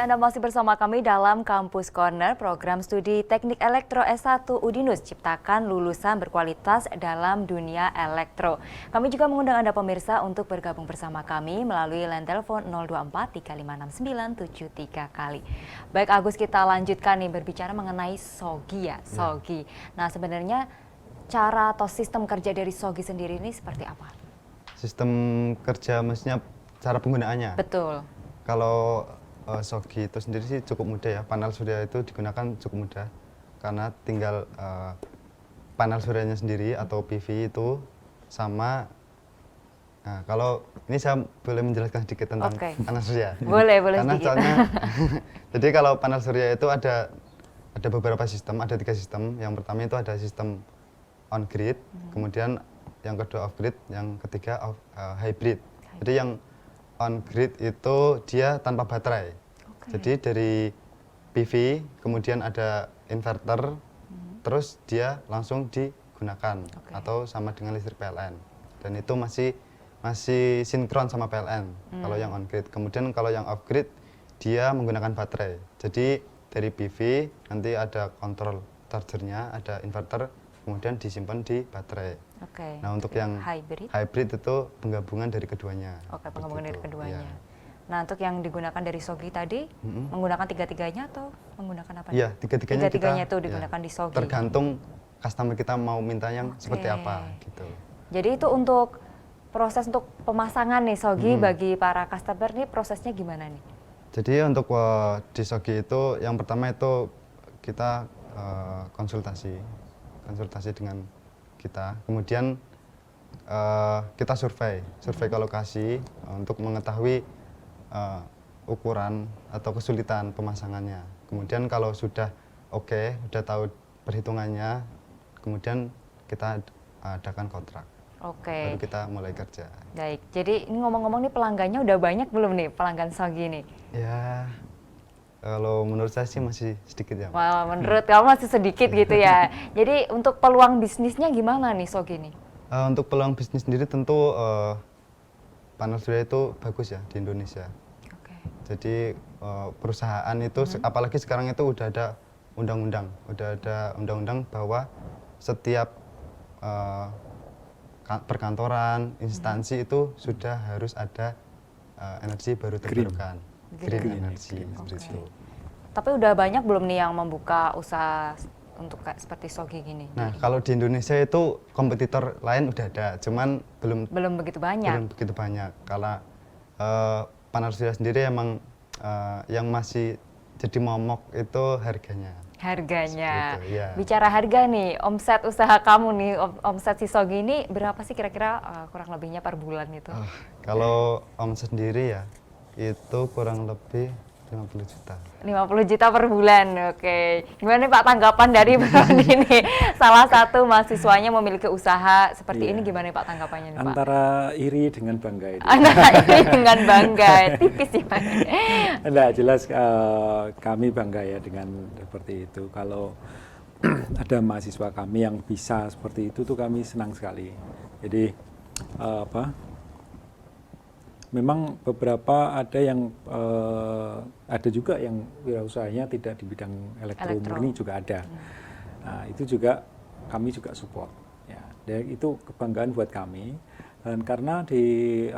Anda masih bersama kami dalam Kampus Corner, program studi Teknik Elektro S1 Udinus, ciptakan lulusan berkualitas dalam dunia elektro. Kami juga mengundang Anda pemirsa untuk bergabung bersama kami melalui line telepon 024 3569 73 kali. Baik Agus, kita lanjutkan nih berbicara mengenai Sogi ya, Sogi. Nah sebenarnya cara atau sistem kerja dari Sogi sendiri ini seperti apa? Sistem kerja maksudnya cara penggunaannya? Betul. Kalau Sogi itu sendiri sih cukup mudah ya, panel surya itu digunakan cukup mudah karena tinggal panel suryanya sendiri atau PV itu sama. Nah, kalau ini saya boleh menjelaskan sedikit tentang panel surya. Boleh Karena sedikit. soalnya, jadi kalau panel surya itu ada beberapa sistem, ada 3 sistem. Yang pertama itu ada sistem on grid, kemudian yang kedua off grid, yang ketiga hybrid. Jadi yang on grid itu dia tanpa baterai. Jadi dari PV kemudian ada inverter, terus dia langsung digunakan atau sama dengan listrik PLN. Dan itu masih sinkron sama PLN kalau yang on grid. Kemudian kalau yang off grid dia menggunakan baterai. Jadi dari PV nanti ada kontrol chargernya, ada inverter, kemudian disimpan di baterai. Nah untuk yang hybrid itu penggabungan dari keduanya. Penggabungan dari keduanya. Ya. Nah untuk yang digunakan dari Sogi tadi, menggunakan tiga-tiganya atau menggunakan apa? Iya, tiga-tiganya itu digunakan di Sogi. Tergantung customer kita mau minta yang seperti apa gitu. Jadi itu untuk proses untuk pemasangan nih Sogi bagi para customer nih prosesnya gimana nih? Jadi untuk di Sogi itu yang pertama itu kita konsultasi dengan kita, kemudian kita survei ke lokasi untuk mengetahui ukuran atau kesulitan pemasangannya. Kemudian kalau sudah oke, sudah tahu perhitungannya, kemudian kita adakan kontrak. Baru kita mulai kerja. Baik, jadi ini ngomong-ngomong nih pelanggannya udah banyak belum nih pelanggan Sogi nih? Ya, kalau menurut saya sih masih sedikit ya. Wah, menurut kamu masih sedikit gitu ya. Jadi untuk peluang bisnisnya gimana nih Sogi nih? Untuk peluang bisnis sendiri tentu panel surya itu bagus ya di Indonesia. Jadi perusahaan itu apalagi sekarang itu udah ada undang-undang bahwa setiap perkantoran, instansi itu sudah harus ada energi baru terbarukan. Green energy seperti itu. Tapi udah banyak belum nih yang membuka usaha untuk seperti Sogi gini? Nah, kalau di Indonesia itu kompetitor lain udah ada, cuman belum begitu banyak. Karena panel surya sendiri emang yang masih jadi momok itu harganya. Itu, ya. Bicara harga nih, omset usaha kamu nih, omset si Sogi ini berapa sih kira-kira kurang lebihnya per bulan itu? Kalau omset sendiri ya, itu kurang lebih 50 juta. 50 juta per bulan, oke. Gimana nih Pak tanggapan dari Pak ini? Salah satu mahasiswanya memiliki usaha seperti ini, gimana nih Pak tanggapannya nih Pak? Antara iri dengan bangga itu. Antara iri dengan bangga, tipis sih Pak. Enggak, jelas kami bangga ya dengan seperti itu. Kalau ada mahasiswa kami yang bisa seperti itu tuh kami senang sekali. Jadi memang beberapa ada yang ada juga yang wirausahanya tidak di bidang elektro murni juga ada. Nah, itu juga kami juga support ya. Dan itu kebanggaan buat kami. Dan karena di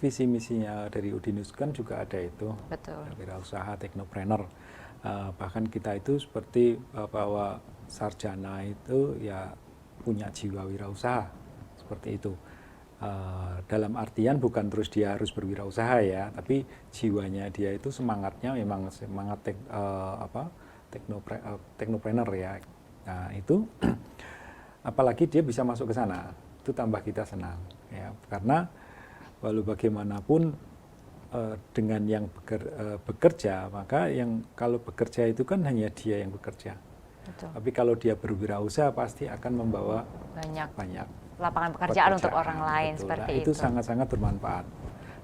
visi misinya dari Udinus kan juga ada itu. Betul. Wirausaha teknopreneur. Bahkan kita itu seperti bahwa sarjana itu ya punya jiwa wirausaha seperti itu. Dalam artian bukan terus dia harus berwirausaha ya, tapi jiwanya dia itu semangatnya memang semangat teknopreneur ya. Nah itu apalagi dia bisa masuk ke sana, itu tambah kita senang ya, karena walau bagaimanapun dengan yang bekerja, maka yang kalau bekerja itu kan hanya dia yang bekerja. Betul. Tapi kalau dia berwirausaha pasti akan membawa banyak lapangan pekerjaan untuk orang lain. Betul. Seperti itu sangat-sangat bermanfaat.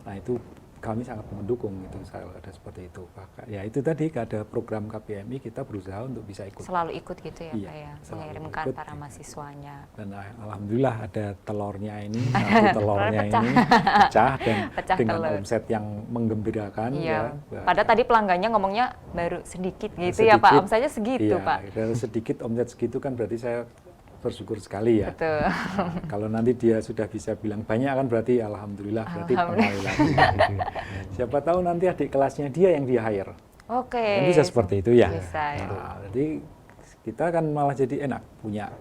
Nah itu kami sangat mendukung itu kalau ada seperti itu. Bahkan ya itu tadi ada program KPMI kita berusaha untuk bisa ikut. Selalu ikut gitu ya Iya, Pak ya, selalu mengirimkan ikut, para gitu. mahasiswanya. Dan alhamdulillah ada telurnya ini, satu telurnya Pecah. ini pecah dan Pecah dengan telur. omset yang menggembirakan Iya. ya. Padahal tadi pelanggannya ngomongnya baru sedikit gitu ya Pak, omsetnya segitu iya, Pak. Dari sedikit omset segitu kan berarti saya bersyukur sekali ya. Betul. Nah, kalau nanti dia sudah bisa bilang banyak kan berarti alhamdulillah, berarti kembali lagi. Siapa tahu nanti adik kelasnya dia yang dia hire. Oke. Kan bisa seperti itu ya. Bisa ya. Nah, jadi kita kan malah jadi enak punya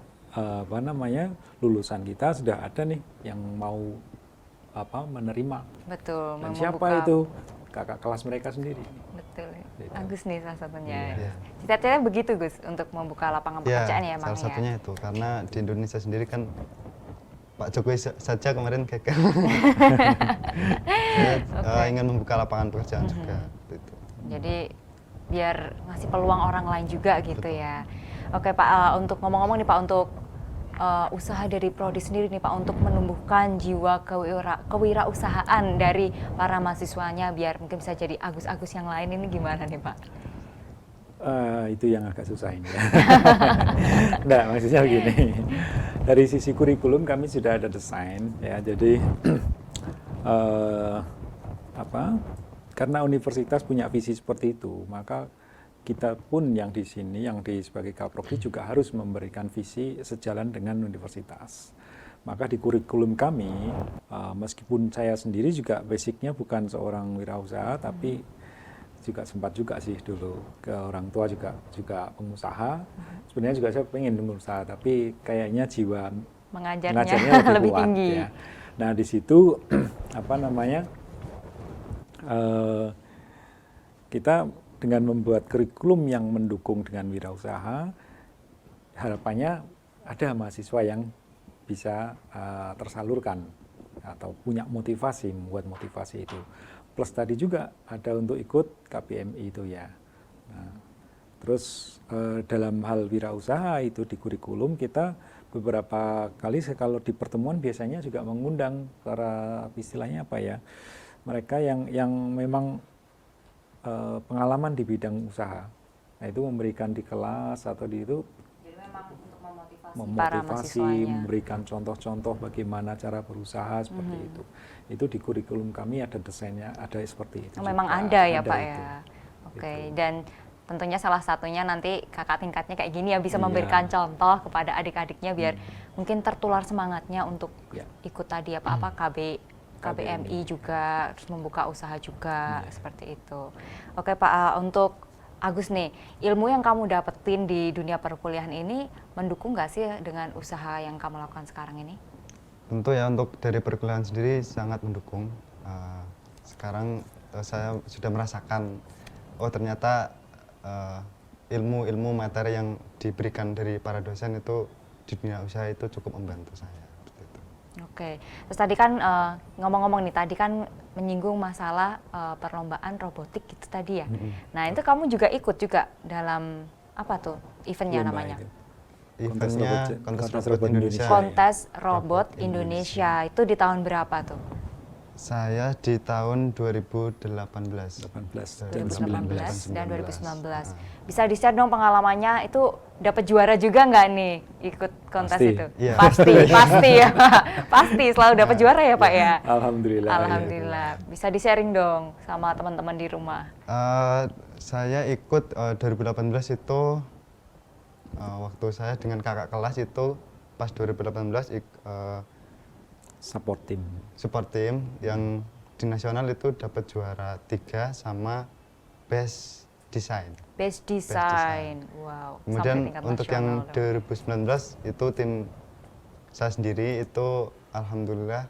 lulusan kita sudah ada nih yang mau menerima. Betul. Dan siapa itu? Kakak kelas mereka sendiri. Betul. Gitu. Agus nih salah satunya. Iya. Cita-citanya begitu Gus untuk membuka lapangan pekerjaan ya emang salah ya. satunya itu karena di Indonesia sendiri kan Pak Jokowi saja kemarin gagal. Saya ingin membuka lapangan pekerjaan juga. Gitu. Jadi biar ngasih peluang orang lain juga gitu ya. Oke Pak, untuk ngomong-ngomong nih Pak, untuk usaha dari Prodi sendiri nih Pak, untuk menumbuhkan jiwa kewirausahaan dari para mahasiswanya biar mungkin bisa jadi Agus-Agus yang lain ini gimana nih Pak? Itu yang agak susah ini. Enggak, maksudnya begini. Dari sisi kurikulum kami sudah ada desain ya. Jadi karena universitas punya visi seperti itu, maka kita pun yang di sini, yang sebagai Kaprodi juga harus memberikan visi sejalan dengan universitas. Maka di kurikulum kami, meskipun saya sendiri juga basicnya bukan seorang wirausaha, tapi juga sempat juga sih dulu ke orang tua juga pengusaha. Sebenarnya juga saya pengen pengusaha, tapi kayaknya jiwa mengajarnya lebih kuat, tinggi. Ya. Nah di situ kita dengan membuat kurikulum yang mendukung dengan wirausaha, harapannya ada mahasiswa yang bisa tersalurkan atau punya motivasi, membuat motivasi itu. Plus tadi juga ada untuk ikut KPMI itu ya. Nah, terus dalam hal wirausaha itu di kurikulum kita beberapa kali kalau di pertemuan biasanya juga mengundang para istilahnya apa ya, mereka yang memang pengalaman di bidang usaha. Nah itu memberikan di kelas atau di itu. Jadi memang untuk memotivasi, para mahasiswanya. memberikan contoh-contoh bagaimana cara berusaha seperti itu. Itu di kurikulum kami ada desainnya, ada seperti itu. Memang juga. ada ya Pak itu. ya. Oke, Gitu. dan tentunya salah satunya nanti kakak tingkatnya kayak gini ya bisa Iya. memberikan contoh kepada adik-adiknya biar mungkin tertular semangatnya untuk Ya. ikut tadi apa KBMI juga, terus membuka usaha juga, seperti itu. Oke Pak, untuk Agus nih, ilmu yang kamu dapetin di dunia perkuliahan ini mendukung nggak sih dengan usaha yang kamu lakukan sekarang ini? Tentu ya untuk dari perkuliahan sendiri sangat mendukung. Sekarang saya sudah merasakan, oh ternyata ilmu-ilmu materi yang diberikan dari para dosen itu di dunia usaha itu cukup membantu saya. Oke, terus tadi kan ngomong-ngomong nih, tadi kan menyinggung masalah perlombaan robotik gitu tadi ya. Nah itu kamu juga ikut juga dalam apa tuh eventnya Lomba namanya? itu. Eventnya Kontes Kontes Robot Robot Indonesia. Kontes Robot Indonesia. Itu di tahun berapa tuh? Saya di tahun 2018. 18 dan 2018 19. dan 2019. Bisa di-share dong pengalamannya, itu dapat juara juga nggak nih ikut kontes Pasti. itu? Iya. Pasti ya Pak. Pasti selalu dapat juara ya Pak ya? Alhamdulillah. Alhamdulillah. Bisa di-sharing dong sama teman-teman di rumah. Saya ikut 2018 itu waktu saya dengan kakak kelas itu pas 2018 Support tim. support tim yang di nasional itu dapat juara 3 sama best design. Best Design. Wow. Kemudian sampai tingkat untuk yang nasional dong. 2019 itu tim saya sendiri itu alhamdulillah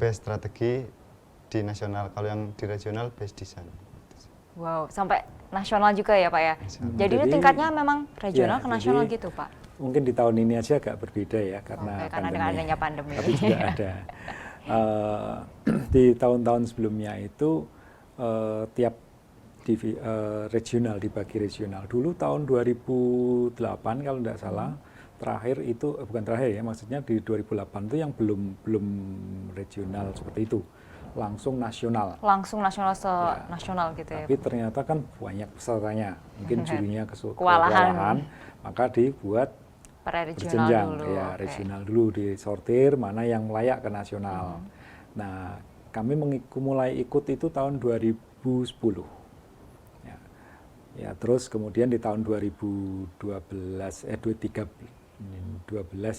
best strategi di nasional. Kalau yang di regional best design. Wow, sampai nasional juga ya Pak ya? Nasional. Jadi ini Jadi, tingkatnya memang regional ya, ke nasional jadi gitu Pak? Mungkin di tahun ini aja agak berbeda ya karena Oke, karena dengan adanya pandemi. Tapi juga ada. Di tahun-tahun sebelumnya itu tiap regional dibagi regional. Dulu tahun 2008 kalau tidak salah terakhir itu bukan terakhir ya, maksudnya di 2008 itu yang belum regional seperti itu. langsung nasional. Langsung nasional nasional gitu ya. Tapi ternyata kan banyak pesertanya, mungkin jurinya Kewalahan. kewalahan, maka dibuat Regional berjenjang, dulu. ya Oke. regional dulu disortir mana yang layak ke nasional. Nah, kami mulai ikut itu tahun 2010. Ya, terus kemudian di tahun 2012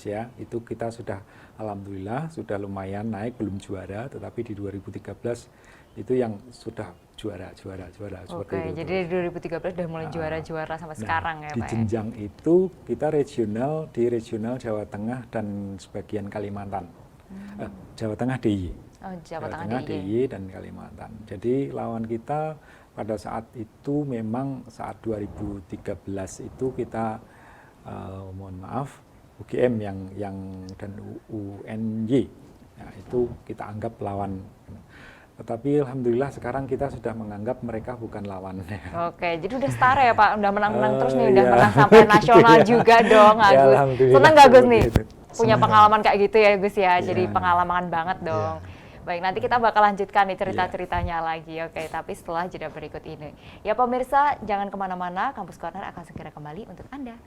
ya, itu kita sudah alhamdulillah sudah lumayan naik, belum juara, tetapi di 2013 itu yang sudah juara Oke, seperti itu. jadi dari 2013 udah mulai juara-juara sampai sekarang ya Di Pak. jenjang itu kita di regional Jawa Tengah dan sebagian Kalimantan. Jawa Tengah DIY. Oh, Jawa Tengah DIY. DIY dan Kalimantan. Jadi lawan kita pada saat itu memang saat 2013 itu kita mohon maaf UGM yang dan UNY. Nah, itu kita anggap lawan. Tetapi alhamdulillah sekarang kita sudah menganggap mereka bukan lawan. Oke, jadi udah setara ya Pak, udah menang-menang terus nih, udah Iya. menang sampai nasional juga dong, Ya, Agus. alhamdulillah Seneng gak Gus nih? seperti itu. Punya Seneng. pengalaman kayak gitu ya Gus ya, jadi Iya. pengalaman banget dong. Baik, nanti kita bakal lanjutkan nih cerita-ceritanya lagi, oke. Tapi setelah jeda berikut ini. Ya pemirsa, jangan kemana-mana, Kampus Corner akan segera kembali untuk Anda.